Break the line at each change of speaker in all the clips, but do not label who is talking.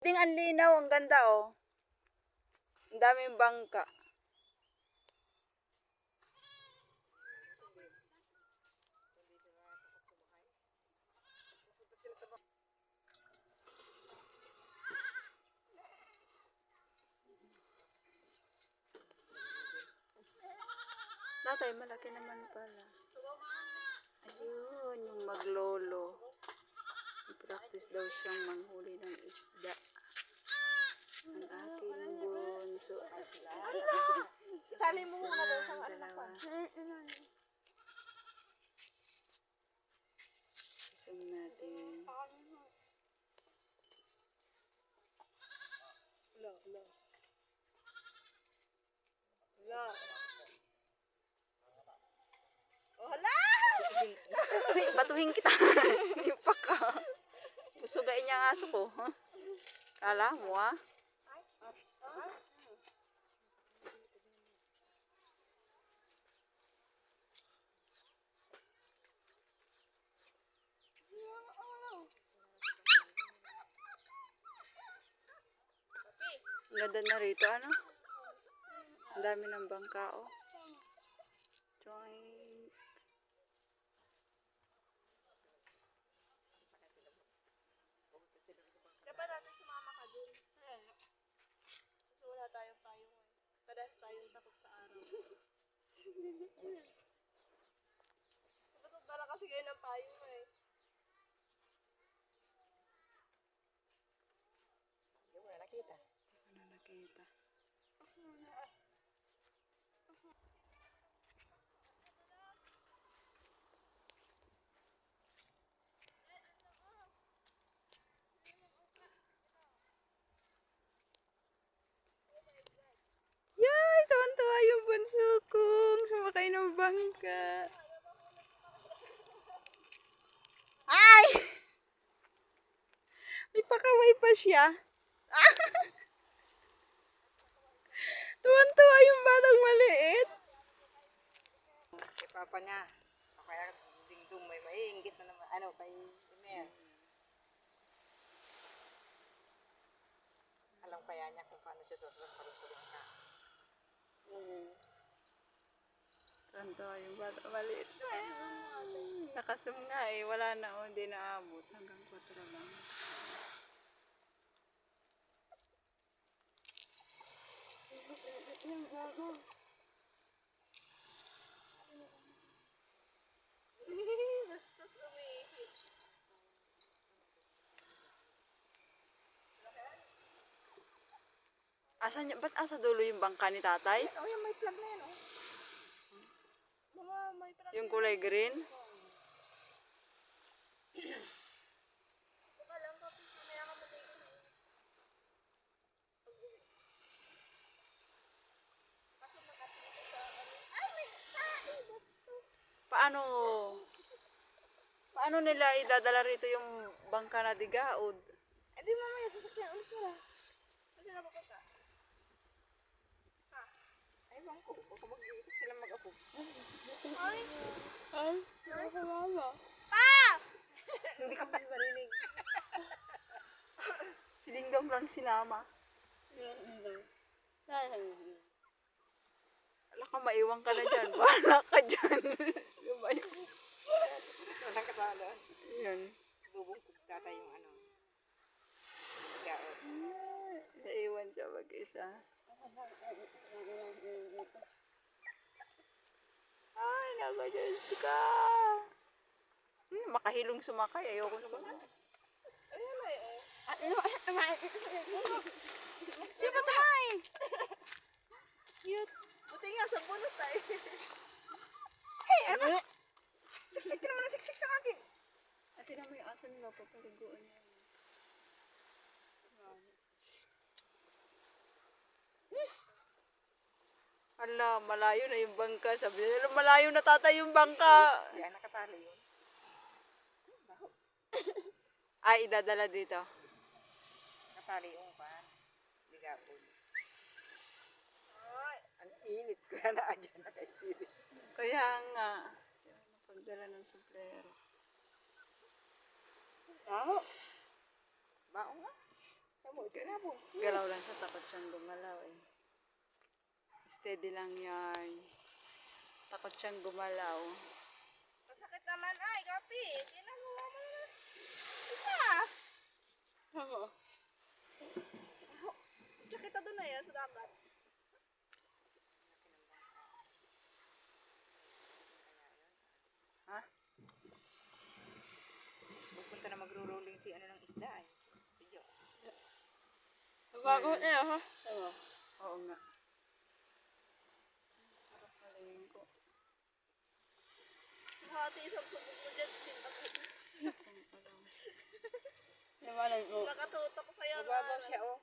Ding ang linaw, ang ganda oh. Ang daming bangka. Tatay, malaki naman pala. Ayun, yung maglolo. Practice daw siyang manghuli ng isda. Ang aking bunso at
Tali mo nga daw sa
dalawa. Isum natin.
La. Wala!
Uy, batuhin kita. Ipak ka. Pusugain niya ang aso ko. Huh? Kala mo ah. Ang ganda na rito, ano? Ang dami ng bangka, oh. Joink.
Dapat natin sumama ka dun. Kasi wala tayong payong eh. Parehas tayong takot sa araw. Dapat dala kasi kayo ng payong eh. Hindi mo na nakita.
Hindi ko na nakita. Yay! Tuwan-tuwa yung bunso kong sumakay ng bangka. Ay! May pakaway pa siya. Tuwan-tuwa yung batang maliit.
Kay Papa niya. Kaya dingdong may maiinggit na naman. Ano, kay Emer. Alam kaya niya kung paano siya sasalang parang ka.
Tuwan-tuwa yung batang maliit. Nakasum nga eh. Wala na o. Hindi naabot. Hanggang 4 lang.
Bastos umihit.
Ba't asa dulo yung bangka ni tatay?
Oh, yung may plug na yan, oh. Mga may plug.
Yung kulay green?
Baka lang kapit mamaya ka maligo na. Pasok na kapit dito sa ano. Ay, may tae! Bastos!
Paano nila idadala rito yung bangka na digaod?
Eh di mamaya sasakyan ulit nila. Kasi napapunta. Ha? Ay, bang ko. Baka mag-iikot sila mag-apog. Ay!
Ay, nakakawala.
Pa! Hindi ka pa marinig.
Si Linggam lang sinama. Wala ka, maiwan ka na dyan. Bahala ka dyan. Lumayo.
Walang kasala.
Yan.
Bubong tatay yung ano. Gaot.
Naiwan siya mag-isa. Ay, naka-Diyos ka. Makahilong sumakay. Ayoko sumakay.
Ayun na eh.
Sino ba tamay? Cute.
Buti nga sa bunot tayo.
Hey, ano?
Siksik ka naman ang siksik sa akin.
Ate na mo yung aso nila. Papaliguan niya. Hala, malayo na yung bangka. Sabi nila, malayo na tatay yung bangka.
Hindi, nakatali yun.
Ay, idadala dito.
Nakatali yung pan. Ligapon. Ay, ang init ko na dyan naka-steady.
Kaya nga. Pagdala ng sombrero.
Baho. Baho nga. Sa Amo, ito na po.
Galaw lang siya, takot siyang gumalaw eh. Steady lang yan. Takot siyang gumalaw.
Masakit naman ay, kapi. Ginagawa mo na. Isa. Oo. Sakit na doon na yan sa dagat.
Ha?
Pupunta na magro-rolling si ano ng isda ay. Si Jo.
Bago na ha?
Oo. Oo nga. Sarap palingin ko.
Hati isang tubog mo dyan.
Isang alam.
Nawalan mo.
Nakatutok sa'yo. Mababaw siya oh.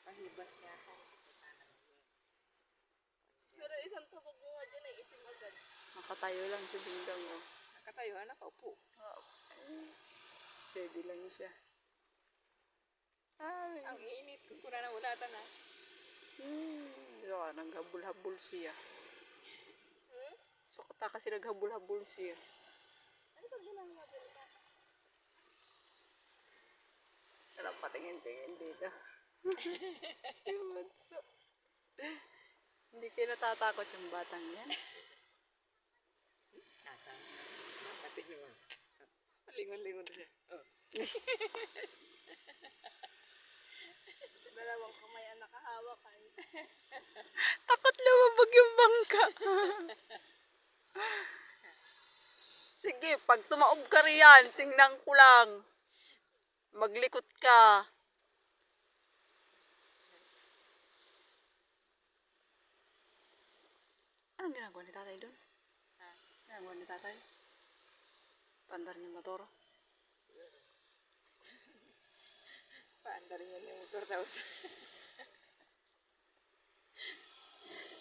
Pahibas niya ako. Pero isang tubog mo nga dyan ay itim agad.
Nakatayo lang si Dingdong oh.
Nakatayo, nakaupo.
Steady lang siya. Ay.
Ang init. Kung na nawalatan na.
So, naghabol-habol siya.
Hmm?
So, kata kasi naghabol-habol siya.
Ano ba ginagawa dyan?
Sarap patingin-tingin dito. Si Bunso. Hindi kayo natatakot yung batang yan.
Nasaan? Napatid mo. Lingon-lingon siya. Oh. Dalawang kamay ang nakahawak ay.
Takot lumabag yung bangka. Sige, pag tumaob ka riyan, tingnan ko lang. Maglikot ka. Anong ginagawa ni tatay doon?
Ha?
Ginagawa ni tatay? Pandar niya motor.
Paandar niya yung motor tapos.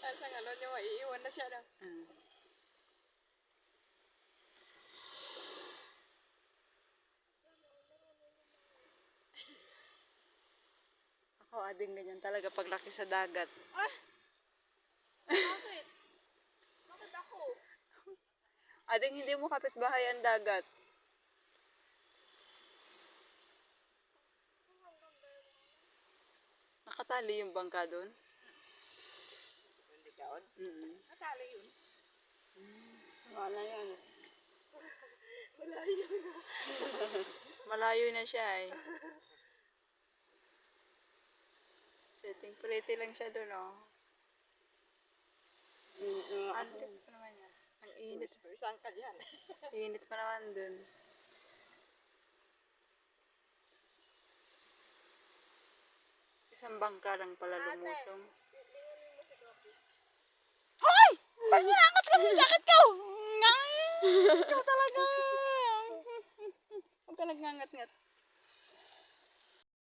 At sa ano niya, maiiwan na siya na.
Ako, ading ganyan talaga paglaki sa dagat.
Bakit? Bakit ako?
Ading hindi mo kapitbahay ang dagat. Nakatali yung bangka doon?
Hindi kaon? Natali yun.
Wala yan.
Malayo na.
Malayo na siya eh. Setting pretty lang siya doon oh. Ang init pa naman yan. Ang init.
Isang ka dyan.
Init pa naman doon. Isang bangka lang pala lumusong. Hoy! Ba't ginangat ka sa jacket ko? Ikaw talaga! Huwag ka nagngangat-ngat.